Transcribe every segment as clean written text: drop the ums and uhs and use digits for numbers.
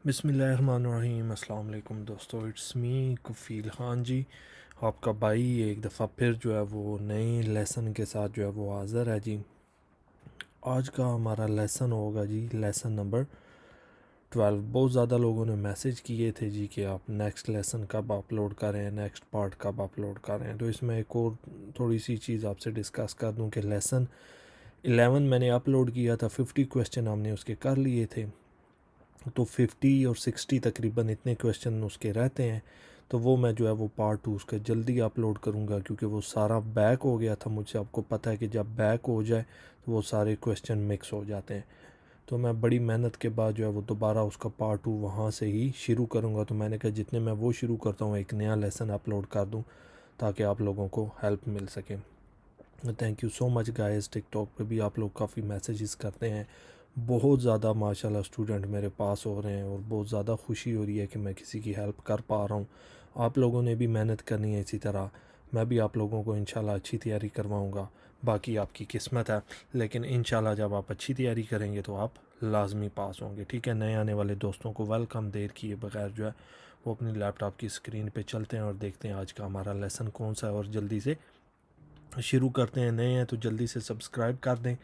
बिस्मिल्लाहिर्रहमानिर्रहीम। अस्सलाम वालेकुम दोस्तों, इट्स मी कफ़ील ख़ान जी, आपका भाई एक दफ़ा फिर जो है वो नए लेसन के साथ जो है वो हाज़िर है जी। आज का हमारा लेसन होगा जी लेसन नंबर 12। बहुत ज़्यादा लोगों ने मैसेज किए थे जी कि आप नेक्स्ट लेसन कब अपलोड करें, नेक्स्ट पार्ट कब अपलोड करें। तो इसमें एक और थोड़ी सी चीज़ आपसे डिस्कस कर दूं कि लेसन 11 मैंने अपलोड किया था, 50 क्वेश्चन हमने उसके कर लिए थे, तो 50 और 60 तकरीबन इतने क्वेश्चन उसके रहते हैं। तो वो मैं जो है वो पार्ट 2 उसका जल्दी अपलोड करूँगा, क्योंकि वो सारा बैक हो गया था मुझसे। आपको पता है कि जब बैक हो जाए तो वो सारे क्वेश्चन मिक्स हो जाते हैं। तो मैं बड़ी मेहनत के बाद जो है वो दोबारा उसका पार्ट 2 वहाँ से ही शुरू करूँगा। तो मैंने कहा जितने मैं वो शुरू करता हूँ एक नया लेसन अपलोड कर दूँ ताकि आप लोगों को हेल्प मिल सके। Thank you so much guys. TikTok पे भी आप लोग काफ़ी मैसेजेस करते हैं, बहुत ज़्यादा माशाल्लाह स्टूडेंट मेरे पास हो रहे हैं और बहुत ज़्यादा खुशी हो रही है कि मैं किसी की हेल्प कर पा रहा हूँ। आप लोगों ने भी मेहनत करनी है इसी तरह, मैं भी आप लोगों को इंशाल्लाह अच्छी तैयारी करवाऊँगा। बाकी आपकी किस्मत है, लेकिन इंशाल्लाह जब आप अच्छी तैयारी करेंगे तो आप लाजमी पास होंगे। ठीक है, नए आने वाले दोस्तों को वेलकम। देर किए बगैर जो है वो अपनी लैपटॉप की स्क्रीन पे चलते हैं और देखते हैं आज का हमारा लेसन कौन सा है, और जल्दी से शुरू करते हैं। नए हैं तो जल्दी से सब्सक्राइब कर दें,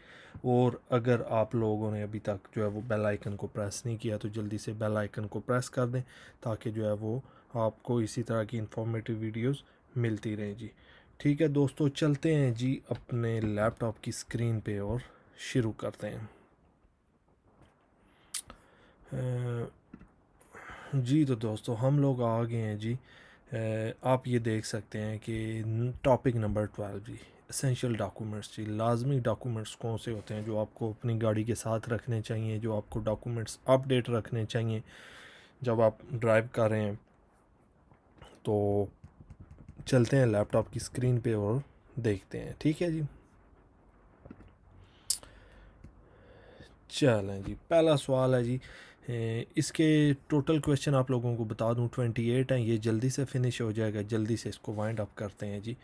और अगर आप लोगों ने अभी तक जो है वो बेल आइकन को प्रेस नहीं किया तो जल्दी से बेल आइकन को प्रेस कर दें, ताकि जो है वो आपको इसी तरह की इंफॉर्मेटिव वीडियोस मिलती रहें जी। ठीक है दोस्तों, चलते हैं जी अपने लैपटॉप की स्क्रीन पे और शुरू करते हैं। जी तो दोस्तों हम लोग आ गए हैं जी। आप ये देख सकते हैं कि टॉपिक नंबर 12 जी, एसेंशियल डॉक्यूमेंट्स जी। लाजमी डॉक्यूमेंट्स कौन से होते हैं जो आपको अपनी गाड़ी के साथ रखने चाहिए, जो आपको डॉक्यूमेंट्स अपडेट रखने चाहिए जब आप ड्राइव कर रहे हैं। तो चलते हैं लैपटॉप की स्क्रीन पे और देखते हैं। ठीक है जी, चलें जी। पहला सवाल है जी, इसके टोटल क्वेश्चन आप लोगों को बता दूं 28 हैं। ये जल्दी से फिनिश हो जाएगा, जल्दी से इसको वाइंड अप करते हैं जी।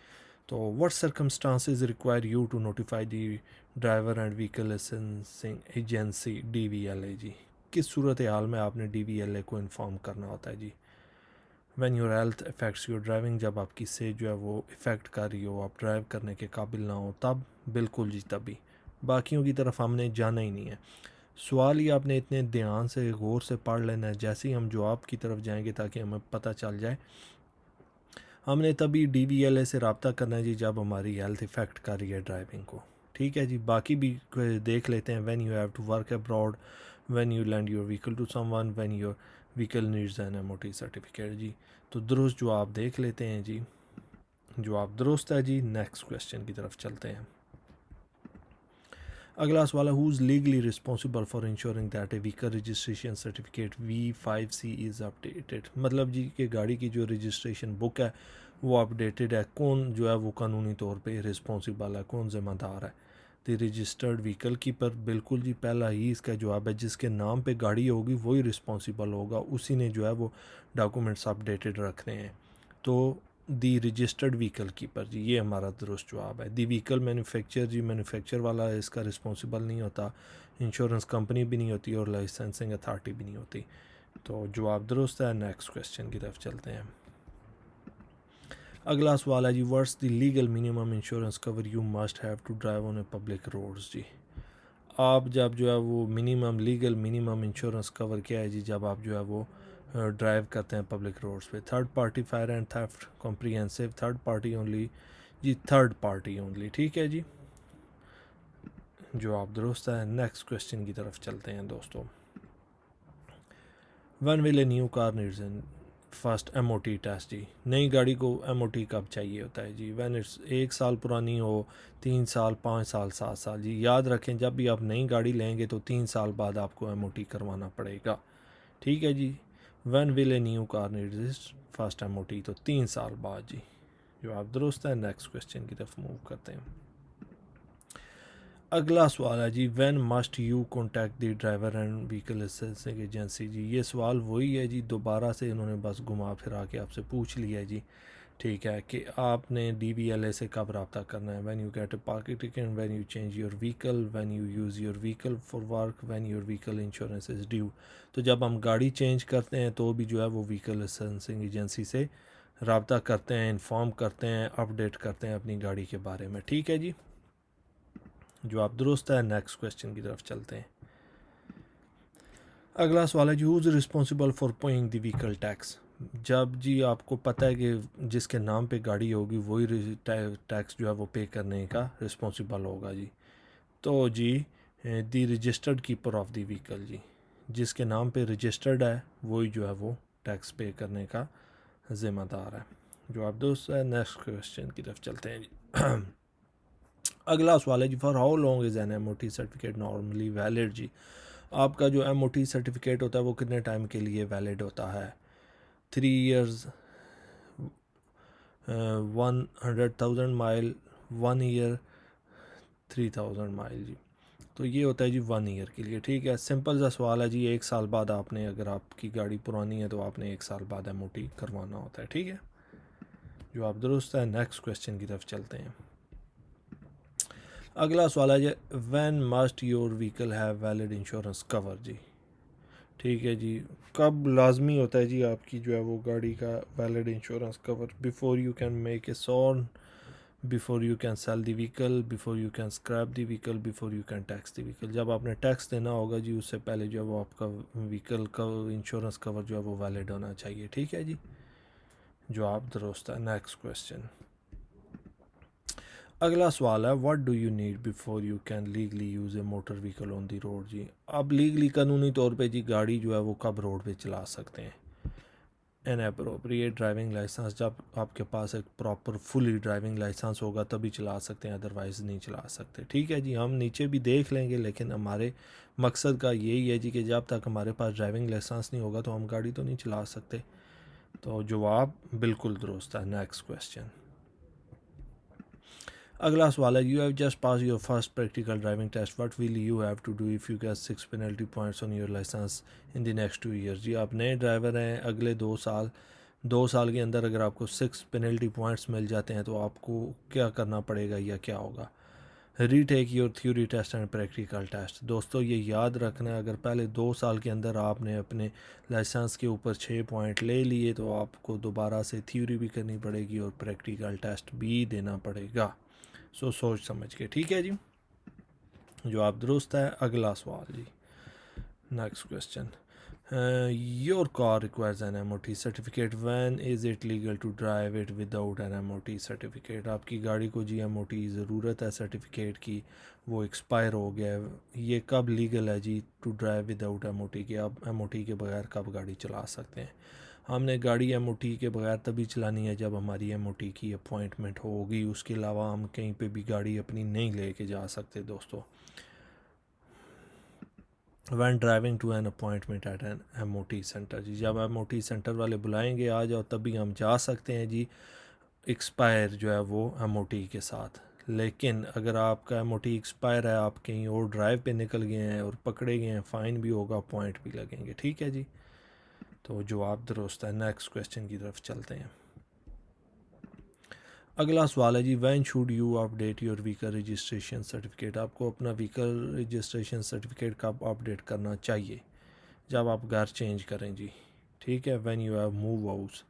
तो what circumstances require you to notify the driver and vehicle licensing agency DVLA जी। किस सूरत हाल में आपने DVLA को इन्फॉर्म करना होता है जी। When your health affects your driving, जब आपकी सेहत जो है वो इफ़ेक्ट कर रही हो, आप ड्राइव करने के काबिल ना हो, तब बिल्कुल जी तभी। बाकियों की तरफ हमने जाना ही नहीं है। सवाल ही आपने इतने ध्यान से गौर से पढ़ लेना है, जैसे ही हम जवाब की तरफ जाएंगे ताकि हमें पता चल जाए। हमने तभी DVLA से रब्ता करना है जी जब हमारी हेल्थ इफ़ेक्ट कर रही है ड्राइविंग को। ठीक है जी, बाकी भी देख लेते हैं। When you have to work abroad, when you lend your vehicle to someone, when your vehicle needs an MOT certificate जी। तो दुरुस्त जवाब देख लेते हैं जी। जवाब दुरुस्त है जी। नेक्स्ट क्वेश्चन की तरफ चलते हैं। अगला सवाल है, who is legally responsible for ensuring that A vehicle registration certificate V5C is updated. मतलब जी कि गाड़ी की जो रजिस्ट्रेशन बुक है वो अपडेटेड है। कौन जो है वो कानूनी तौर पे रिस्पॉन्सिबल है, कौन ज़िम्मेदार है? The registered vehicle keeper. बिल्कुल जी, पहला ही इसका जवाब है। जिसके नाम पे गाड़ी होगी वही रिस्पॉन्सिबल होगा, उसी ने जो है वो डॉक्यूमेंट्स अपडेटेड रखने हैं। तो दी रजिस्टर्ड व्हीकल कीपर जी, ये हमारा दुरुस्त जवाब है। दी व्हीकल मैन्युफैक्चर जी, मैन्युफैक्चर वाला इसका रिस्पॉन्सिबल नहीं होता, इंश्योरेंस कंपनी भी नहीं होती और लाइसेंसिंग अथॉरिटी भी नहीं होती। तो जवाब दुरुस्त है। नेक्स्ट क्वेश्चन की तरफ चलते हैं। अगला सवाल है जी, what's the legal minimum insurance cover you must have to drive on a public roads जी। आप जब जो है वो minimum legal minimum insurance cover क्या है जी, जब आप जो है वो ड्राइव करते हैं पब्लिक रोड्स पे। Third party fire and theft comprehensive, third party only जी, थर्ड पार्टी ओनली। ठीक है जी, जवाब दुरुस्त है। नेक्स्ट क्वेश्चन की तरफ चलते हैं दोस्तों। When will a new car needs in first MOT test जी। नई गाड़ी को MOT कब चाहिए होता है जी? व्हेन इट्स 1 साल पुरानी हो, 3 साल, 5 साल, 7 साल जी। याद रखें, जब भी आप नई गाड़ी लेंगे तो 3 साल बाद आपको MOT करवाना पड़ेगा। ठीक है जी। When will a new car needs first MOT, तो 3 साल बाद जी। जवाब दुरुस्त है। नेक्स्ट क्वेश्चन की तरफ मूव करते हैं। अगला सवाल है जी, when must you contact the driver and vehicle licensing agency जी। ये सवाल वही है जी, दोबारा से इन्होंने बस घुमा फिरा के आपसे पूछ लिया है जी। ठीक है, कि आपने DVLA से कब रब्ता करना है। When you get a parking ticket, when you change your vehicle, when you use your vehicle for work, when your vehicle insurance is due. तो जब हम गाड़ी चेंज करते हैं तो भी जो है वो व्हीकल लाइसेंसिंग एजेंसी से रब्ता करते हैं, इन्फॉर्म करते हैं, अपडेट करते हैं अपनी गाड़ी के बारे में। ठीक है जी, जवाब दुरुस्त है। नेक्स्ट क्वेश्चन की तरफ चलते हैं। अगला सवाल है, who is responsible for paying the vehicle tax. जब जी आपको पता है कि जिसके नाम पे गाड़ी होगी वही टैक्स जो है वो पे करने का रिस्पॉन्सिबल होगा जी। तो जी the registered keeper of the vehicle जी, जिसके नाम पे रजिस्टर्ड है वही जो है वो टैक्स पे करने का ज़िम्मेदार है। जवाब दोस्त है। नेक्स्ट क्वेश्चन की तरफ चलते हैं जी। अगला सवाल है जी, for how long is an MOT certificate normally valid जी। आपका जो MOT सर्टिफिकेट होता है वो कितने टाइम के लिए वैलिड होता है। 3 years, 100,000 माइल, 1 year, 3,000 माइल जी। तो ये होता है जी 1 year के लिए। ठीक है, सिंपल सा सवाल है जी। 1 साल बाद आपने, अगर आपकी गाड़ी पुरानी है तो आपने 1 साल बाद MOT करवाना होता है। ठीक है, जवाब दुरुस्त है। नेक्स्ट क्वेश्चन की तरफ चलते हैं। अगला सवाल है जी, when must your vehicle have valid insurance cover जी। ठीक है जी, कब लाजमी होता है जी आपकी जो है वो गाड़ी का valid insurance cover. Before you can make a SORN, before you can sell the vehicle, before you can scrap the vehicle, before you can tax the vehicle. जब आपने टैक्स देना होगा जी उससे पहले जो है वो आपका व्हीकल का इंश्योरेंस कवर जो है वो वैलिड होना चाहिए। ठीक है जी, जवाब दुरुस्त है। Next question. अगला सवाल है, what do you need before you can legally use a motor vehicle on the road जी। अब लीगली कानूनी तौर पे जी गाड़ी जो है वो कब रोड पे चला सकते हैं। एन अप्रोप्रिएट ड्राइविंग लाइसेंस, जब आपके पास एक प्रॉपर फुली ड्राइविंग लाइसेंस होगा तभी चला सकते हैं, अदरवाइज़ नहीं चला सकते। ठीक है जी, हम नीचे भी देख लेंगे, लेकिन हमारे मकसद का यही है जी कि जब तक हमारे पास ड्राइविंग लाइसेंस नहीं होगा तो हम गाड़ी तो नहीं चला सकते। तो जवाब बिल्कुल दुरुस्त है। Next question. अगला सवाल है, you have just pass your first practical driving test, what will you have to do if you get 6 penalty points on your licence in the next 2 years जी। आप नए ड्राइवर हैं, अगले 2 साल के अंदर अगर आपको 6 पेनल्टी पॉइंट्स मिल जाते हैं तो आपको क्या करना पड़ेगा या क्या होगा। Retake your theory test and practical test. दोस्तों ये याद रखना है, अगर पहले 2 साल के अंदर आपने अपने लाइसेंस के ऊपर 6 पॉइंट ले लिए तो आपको दोबारा से थ्योरी भी करनी पड़ेगी और प्रैक्टिकल टेस्ट भी देना पड़ेगा। सो सोच समझ के। ठीक है जी, जवाब दुरुस्त है। अगला सवाल जी, next question. Your car requires an MOT certificate, when is it legal to drive it without an MOT certificate. आपकी गाड़ी को जी MOT ज़रूरत है सर्टिफिकेट की, वो एक्सपायर हो गया है, ये कब लीगल है जी टू ड्राइव विदाउट MOT के। आप MOT के बगैर कब गाड़ी चला सकते हैं। हमने गाड़ी MOT के बगैर तभी चलानी है जब हमारी MOT की अपॉइंटमेंट होगी, उसके अलावा हम कहीं पे भी गाड़ी अपनी नहीं लेके जा सकते दोस्तों। When driving to an appointment at an MOT centre जी, जब MOT सेंटर वाले बुलाएंगे आ जाओ तभी हम जा सकते हैं जी, एक्सपायर जो है वो MOT के साथ। लेकिन अगर आपका MOT एक्सपायर है, आप कहीं और ड्राइव पे निकल गए हैं और पकड़े गए हैं, फ़ाइन भी होगा, पॉइंट भी लगेंगे। ठीक है जी, तो जवाब दुरुस्त है। नेक्स्ट क्वेश्चन की तरफ चलते हैं। अगला सवाल है जी, when should you update your vehicle registration certificate. आपको अपना व्हीकल रजिस्ट्रेशन सर्टिफिकेट कब अपडेट करना चाहिए। जब आप घर चेंज करें जी। ठीक है, when you have move house,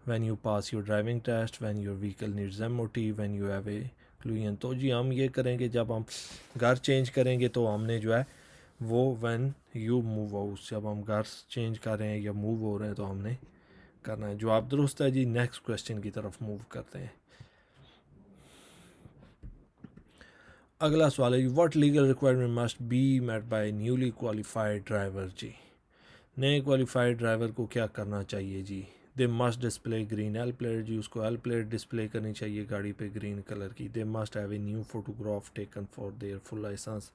when you pass your driving test, when your vehicle needs MOT, when you have a collision. तो जी हम ये करेंगे जब हम घर चेंज करेंगे तो हमने जो है वो व्हेन यू मूव हाउस, जब हम घर चेंज कर रहे हैं या मूव हो रहे हैं तो हमने करना है। जवाब दुरुस्त है जी। नेक्स्ट क्वेश्चन की तरफ मूव करते हैं। अगला सवाल है, what legal requirement must be met by newly qualified driver जी। नए क्वालिफाइड ड्राइवर को क्या करना चाहिए जी। They must display green L plate जी, उसको एल प्लेट डिस्प्ले करनी चाहिए गाड़ी पे ग्रीन कलर की। They must have a new photograph taken for their full licence,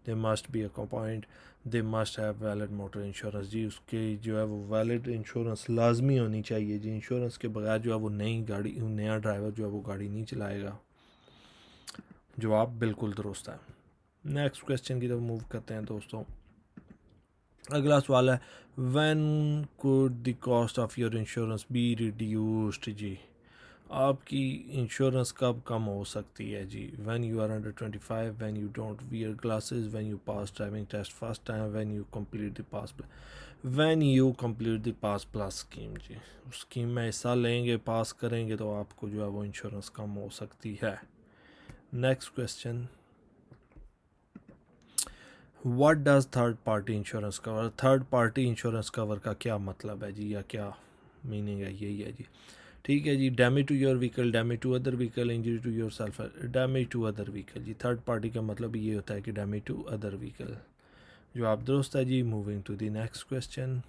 they must be accompanied, they must have valid motor insurance जी, उसके जो है वो वैलिड इंश्योरेंस लाजमी होनी चाहिए जी। इंश्योरेंस के बगैर जो है वो नया ड्राइवर जो है वो गाड़ी नहीं चलाएगा। जवाब बिल्कुल दुरुस्त है। नेक्स्ट क्वेश्चन की तरफ मूव करते हैं दोस्तों। अगला सवाल है, when could the cost of your insurance be reduced जी। आपकी इंश्योरेंस कब कम हो सकती है जी? When you are under 25, when you don't wear glasses, when you pass driving test first time, when you complete the pass when you complete the pass plus scheme जी। उस स्कीम में हिस्सा लेंगे, पास करेंगे तो आपको जो है वो इंश्योरेंस कम हो सकती है। Next question, what does third party insurance cover? Third party insurance cover का क्या मतलब है जी, या क्या मीनिंग है? यही है जी, ठीक है जी। Damage to your vehicle, damage to other vehicle, injury to yourself, damage to other vehicle जी। थर्ड पार्टी का मतलब ये होता है कि डैमेज टू अदर व्हीकल। जवाब दुरुस्त है जी। Moving to the next question.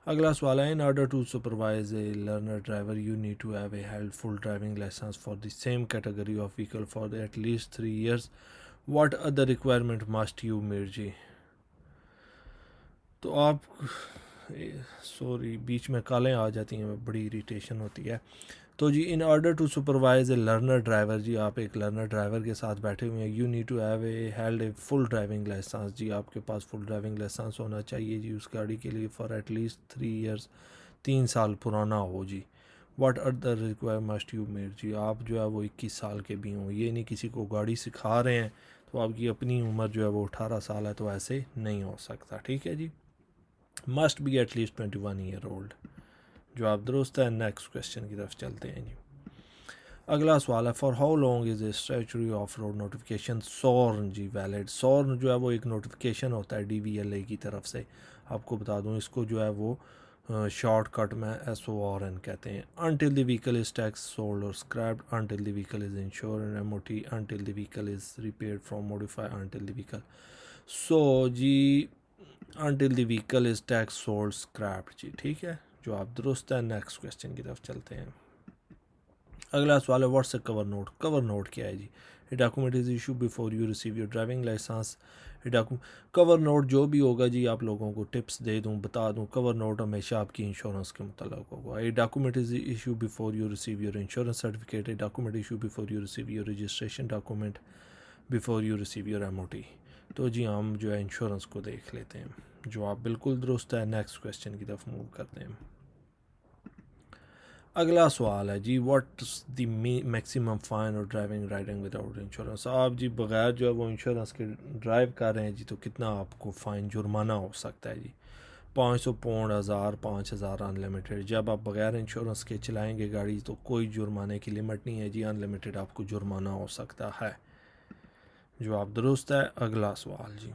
अगला सवाल है, in order to supervise a learner driver you need to have a held full driving licence for the same category of vehicle for at least 3 years। What other requirement must you meet जी? तो आप sorry बीच में कालें आ जाती हैं, बड़ी irritation होती है। तो जी, in order to supervise a learner driver जी, आप एक लर्नर ड्राइवर के साथ बैठे हुए हैं। You need to have a held a full driving licence जी, आपके पास फुल ड्राइविंग लाइसेंस होना चाहिए जी उस गाड़ी के लिए फॉर एट लीस्ट 3 years, 3 साल पुराना हो जी। What other require must you meet जी, आप जो है वो 21 साल के भी हों। ये नहीं किसी को गाड़ी सिखा रहे हैं तो आपकी अपनी उम्र जो है वो 18 साल है, तो ऐसे नहीं हो सकता, ठीक है जी। Must be at least 21 year old। जवाब दुरुस्त है। नेक्स्ट क्वेश्चन की तरफ चलते हैं जी। अगला सवाल है, for how long is a statutory off road notification SORN जी वैलिड? सॉर्न जो है वो एक नोटिफिकेशन होता है DVLA की तरफ से। आपको बता दूं, इसको जो है वो शॉर्टकट में SORN कहते हैं। Until the vehicle is tax sold और scrapped, until the vehicle is insured and MOT, until the vehicle is repaired from modify, until the vehicle. So जी, until the vehicle is tax sold scrapped जी, ठीक है। जवाब दुरुस्त है। Next question की तरफ चलते हैं। अगला सवाल है, what's a cover note? Cover note क्या है जी? A document is issue before you receive your driving licence. Cover note जो भी होगा जी, आप लोगों को टिप्स दे दूं, बता दूं, कवर नोट हमेशा आपकी इंश्योरेंस के मुताल्लिक होगा। ए document is issue before you receive your insurance certificate. A document issue before you receive your registration document, before you receive your MOT। तो जी हम जो है इंश्योरेंस को देख लेते हैं। जवाब बिल्कुल दुरुस्त है। नेक्स्ट क्वेश्चन की तरफ मूव करते हैं। अगला सवाल है जी, व्हाट्स द मैक्सिमम फाइन और ड्राइविंग राइडिंग विदाउट इंश्योरेंस? आप जी बगैर जो है वो इंश्योरेंस के ड्राइव कर रहे हैं जी, तो कितना आपको फ़ाइन जुर्माना हो सकता है जी? 500 पाउंड, 1000, 5000 अनलिमिटेड। जब आप बगैर इंश्योरेंस के चलाएंगे गाड़ी तो कोई जुर्माने की लिमिट नहीं है जी, अनलिमिटेड आपको जुर्माना हो सकता है। जवाब दुरुस्त है। अगला सवाल जी,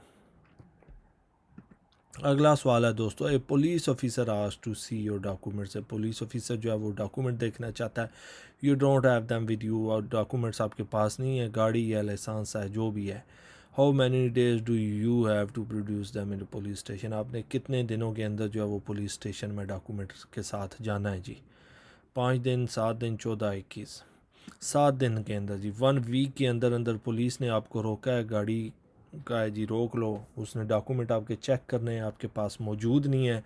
अगला सवाल है दोस्तों, a police officer asked to see your documents. Police officer जो है वो डॉक्यूमेंट देखना चाहता है। You don't have them with you, और डॉक्यूमेंट्स आपके पास नहीं है, गाड़ी या लाइसेंस है जो भी है। How many days do you have to produce them in police station? आपने कितने दिनों के अंदर जो है वो पुलिस स्टेशन में डॉक्यूमेंट्स के साथ जाना है जी? 5 दिन, 7 दिन, 14, 21? 7 दिन के अंदर जी। 1 वीक के अंदर अंदर पुलिस ने आपको रोका है, गाड़ी का है जी, रोक लो। उसने डॉक्यूमेंट आपके चेक करने हैं, आपके पास मौजूद नहीं है,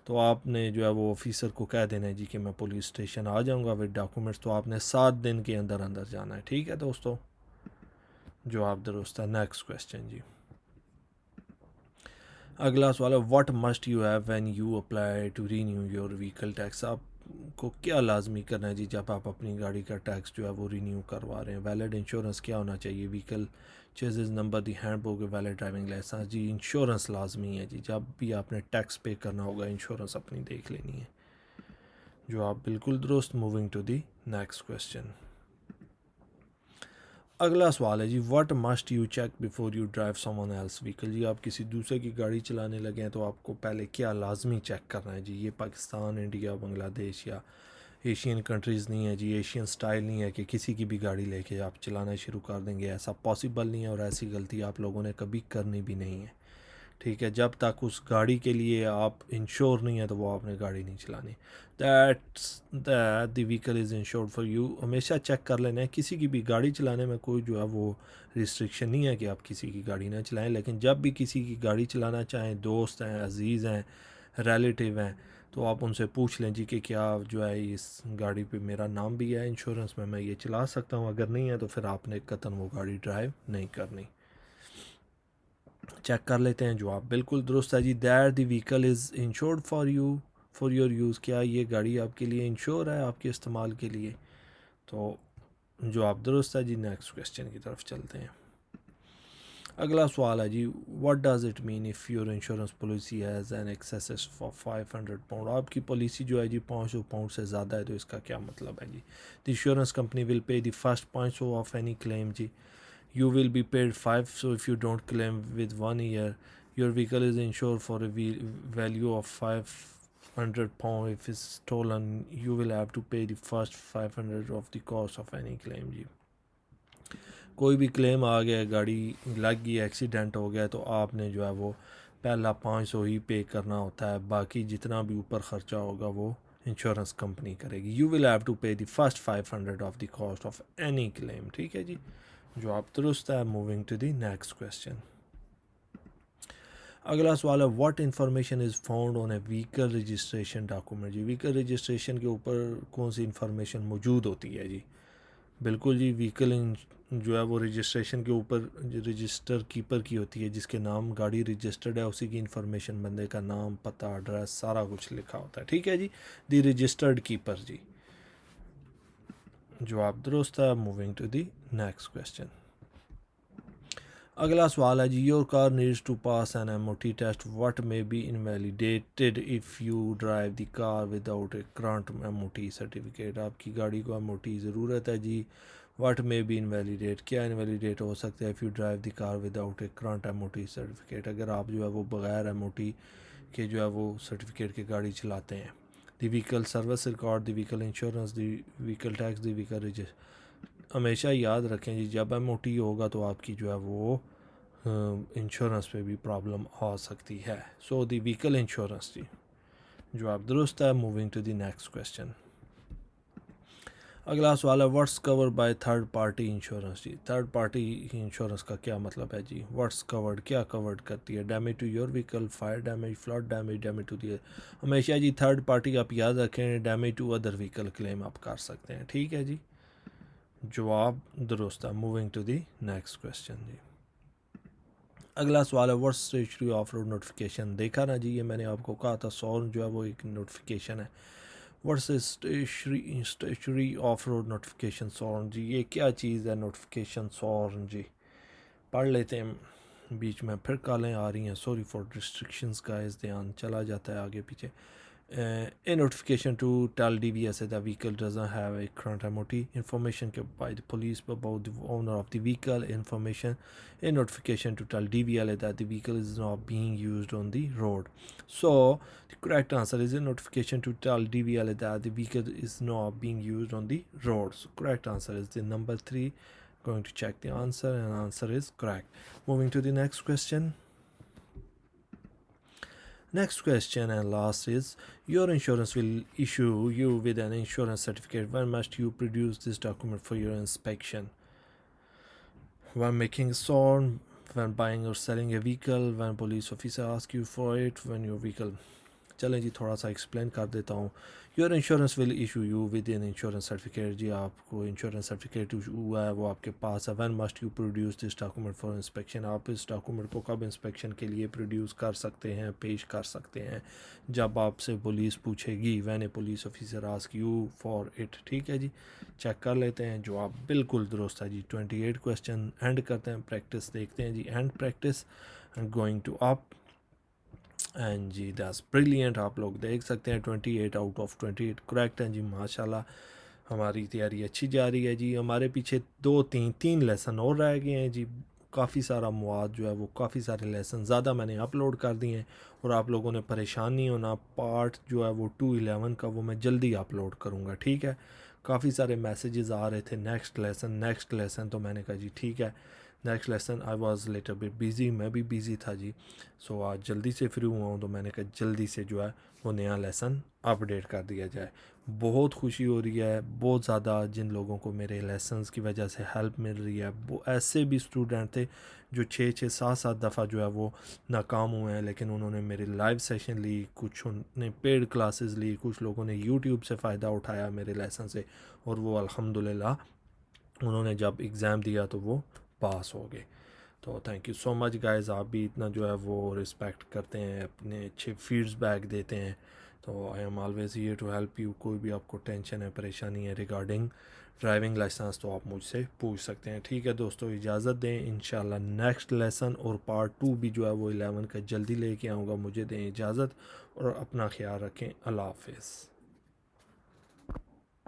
तो आपने जो है वो ऑफिसर को कह देना है जी कि मैं पुलिस स्टेशन आ जाऊंगा विद डॉक्यूमेंट्स। तो आपने 7 दिन के अंदर अंदर जाना है, ठीक है दोस्तों। जवाब दुरुस्त है। नेक्स्ट क्वेश्चन जी, अगला सवाल है, what must you have when you apply to renew your vehicle tax? आपको क्या लाजमी करना है जी जब आप अपनी गाड़ी का टैक्स जो है वो रीन्यू करवा रहे हैं? वैलिड इंश्योरेंस क्या होना चाहिए? Vehicle chassis number, the handbook, valid driving licence जी। इंश्योरेंस लाजमी है जी, जब भी आपने टैक्स पे करना होगा इंश्योरेंस अपनी देख लेनी है। जवाब बिल्कुल दुरुस्त। Moving to the next question. अगला सवाल है जी, what must you check before you drive someone else vehicle? जी आप किसी दूसरे की गाड़ी चलाने लगे हैं तो आपको पहले क्या लाजमी चेक करना है जी? ये पाकिस्तान, इंडिया, बांग्लादेश या एशियन कंट्रीज़ नहीं है जी, एशियन स्टाइल नहीं है कि किसी की भी गाड़ी लेके आप चलाना शुरू कर देंगे। ऐसा पॉसिबल नहीं है और ऐसी गलती आप लोगों ने कभी करनी भी नहीं है, ठीक है। जब तक उस गाड़ी के लिए आप इंश्योर नहीं है तो वो आपने गाड़ी नहीं चलानी। That's that the vehicle is insured for you. हमेशा चेक कर लेना है। किसी की भी गाड़ी चलाने में कोई जो है वो रिस्ट्रिक्शन नहीं है कि आप किसी की गाड़ी ना चलाएं, लेकिन जब भी किसी की गाड़ी चलाना चाहें, दोस्त हैं, अजीज़ हैं, रिलेटिव हैं, तो आप उनसे पूछ लें जी कि क्या जो है इस गाड़ी पे मेरा नाम भी है इंश्योरेंस में, मैं ये चला सकता हूँ? अगर नहीं है तो फिर आपने कतन वो गाड़ी ड्राइव नहीं करनी। चेक कर लेते हैं। जवाब बिल्कुल दुरुस्त है जी, that the vehicle is insured for you for your use. क्या ये गाड़ी आपके लिए इंश्योर है आपके इस्तेमाल के लिए? तो जवाब दुरुस्त है जी। नेक्स्ट क्वेश्चन की तरफ चलते हैं। अगला सवाल है जी, what does it mean if your insurance policy has an excess for 500 pound. आपकी पॉलिसी जो है जी 500 पाउंड से ज़्यादा है, तो इसका क्या मतलब है जी। The insurance company will pay the first 500 of any claim जी। You will be paid 5, so if you don't claim with 1 year, your vehicle is insured for a value of 500 pound. If it's stolen, you will have to pay the first 500 of the cost of any claim जी। कोई भी claim आ गया, गाड़ी लग गई, accident हो गया, तो आपने जो है वो पहला 500 ही पे करना होता है, बाकी जितना भी ऊपर ख़र्चा होगा वो इंश्योरेंस कंपनी करेगी। You will have to pay the first 500 of the cost of any claim. ठीक है जी, जवाब दुरुस्त है। Moving to the next question. अगला सवाल है, what information is found on a vehicle registration document जी। व्हीकल रजिस्ट्रेशन के ऊपर कौन सी इन्फॉर्मेशन मौजूद होती है जी। बिल्कुल जी, व्हीकल जो है वो रजिस्ट्रेशन के ऊपर रजिस्टर कीपर की होती है, जिसके नाम गाड़ी रजिस्टर्ड है उसी की इन्फॉर्मेशन, बंदे का नाम, पता, एड्रेस, सारा कुछ लिखा होता है। ठीक है जी, द रजिस्टर्ड कीपर जी। जवाब दुरुस्त है। Moving to the next question. अगला सवाल है जी, your car needs to pass an MOT test, what may be invalidated if you drive the car without a current MOT certificate. आपकी गाड़ी को MOT ज़रूरत है जी। व्हाट मे बी इनवैलिडेट, क्या इनवैलिडेट हो सकता है if you drive the car without a current MOT certificate, अगर आप जो है वो बगैर MOT के जो है वो सर्टिफिकेट की गाड़ी चलाते हैं। The vehicle service record, the vehicle insurance, the vehicle tax, the vehicle register. हमेशा याद रखें जी, जब MOT होगा तो आपकी जो है वो इंश्योरेंस पे भी प्रॉब्लम आ सकती है। सो द व्हीकल इंश्योरेंस जी। जवाब दुरुस्त है। Moving to the next question. अगला सवाल है, what's cover by third party insurance जी। थर्ड पार्टी इंश्योरेंस का क्या मतलब है जी। व्हाट्स कवर्ड, क्या कवर्ड करती है। Damage to your vehicle, fire damage, flood damage, damage to the. हमेशा जी थर्ड पार्टी आप याद रखें, damage to other vehicle claim आप कर सकते हैं। ठीक है जी, जवाब दुरुस्त है। Moving to the next question जी। अगला सवाल है, what's statutory off road notification. देखा ना जी, ये मैंने आपको कहा था SORN जो है वो एक नोटिफिकेशन है। What's statutory off road notification SORN जी, ये क्या चीज़ है नोटिफिकेशन SORN जी। पढ़ लेते हैं, बीच में फिर कॉलें आ रही हैं, सॉरी फॉर रिस्ट्रिक्शंस का, इस ध्यान चला जाता है आगे पीछे। A notification to tell dvsa the vehicle doesn't have a current MOT, information kept by the police about the owner of the vehicle, information, a notification to tell DVLA that the vehicle is not being used on the road. So the correct answer is a notification to tell DVLA that the vehicle is not being used on the road. So correct answer is the number 3. Going to check the answer, and answer is correct. Moving to the next question. Next question and last is, your insurance will issue you with an insurance certificate. When must you produce this document for your inspection? When making a SORN, when buying or selling a vehicle, when police officer asks you for it, when your vehicle। चलें जी, थोड़ा सा explain कर देता हूँ। Your insurance will issue you with an insurance certificate जी। आपको insurance certificate हुआ है, वो आपके पास है। When must you produce this document for inspection. आप इस डॉक्यूमेंट को कब इंस्पेक्शन के लिए प्रोड्यूस कर सकते हैं, पेश कर सकते हैं, जब आपसे पुलिस पूछेगी, when a police officer ask you for it. ठीक है जी, चेक कर लेते हैं। जवाब बिल्कुल दुरुस्त है जी। 28 क्वेश्चन एंड करते हैं, प्रैक्टिस देखते हैं जी। And practice going to up and जी, दैट्स ब्रिलियंट। आप लोग देख सकते हैं 28 आउट ऑफ 28 करेक्ट हैं जी। माशाल्लाह, हमारी तैयारी अच्छी जा रही है जी। हमारे पीछे तीन लेसन और रह गए हैं जी। काफ़ी सारा मवाद जो है वो, काफ़ी सारे लेसन ज़्यादा मैंने अपलोड कर दिए हैं, और आप लोगों ने परेशान नहीं होना। पार्ट जो है वो 211 का वो मैं जल्दी अपलोड करूँगा। ठीक है, काफ़ी सारे मैसेजेस आ रहे थे नेक्स्ट लेसन, तो मैंने कहा जी ठीक है, next lesson. I was little bit busy, मैं भी बिज़ी था जी। सो आज जल्दी से फ्री हुआ हूँ, तो मैंने कहा जल्दी से जो है वो नया लेसन अपडेट कर दिया जाए। बहुत खुशी हो रही है, बहुत ज़्यादा जिन लोगों को मेरे लेसन्स की वजह से हेल्प मिल रही है। वो ऐसे भी स्टूडेंट थे जो 6-7 दफ़ा जो है वो नाकाम हुए हैं, लेकिन उन्होंने मेरे लाइव सेशन ली, कुछ ने पेड क्लासेस ली, कुछ लोगों ने यूट्यूब से फ़ायदा उठाया मेरे लेसन से, और वो अल्हम्दुलिल्लाह उन्होंने जब एग्ज़ाम दिया तो वो पास हो गए। तो thank you so much guys, आप भी इतना जो है वो रिस्पेक्ट करते हैं, अपने अच्छे फीडबैक देते हैं, तो I am always here to help you. कोई भी आपको टेंशन है, परेशानी है रिगार्डिंग ड्राइविंग लाइसेंस तो आप मुझसे पूछ सकते हैं। ठीक है दोस्तों, इजाज़त दें। इंशाल्लाह नेक्स्ट लेसन और पार्ट 2 भी जो है वो 11 का जल्दी लेके आऊँगा। मुझे दें इजाज़त और अपना ख्याल रखें। अल्लाह हाफिज़।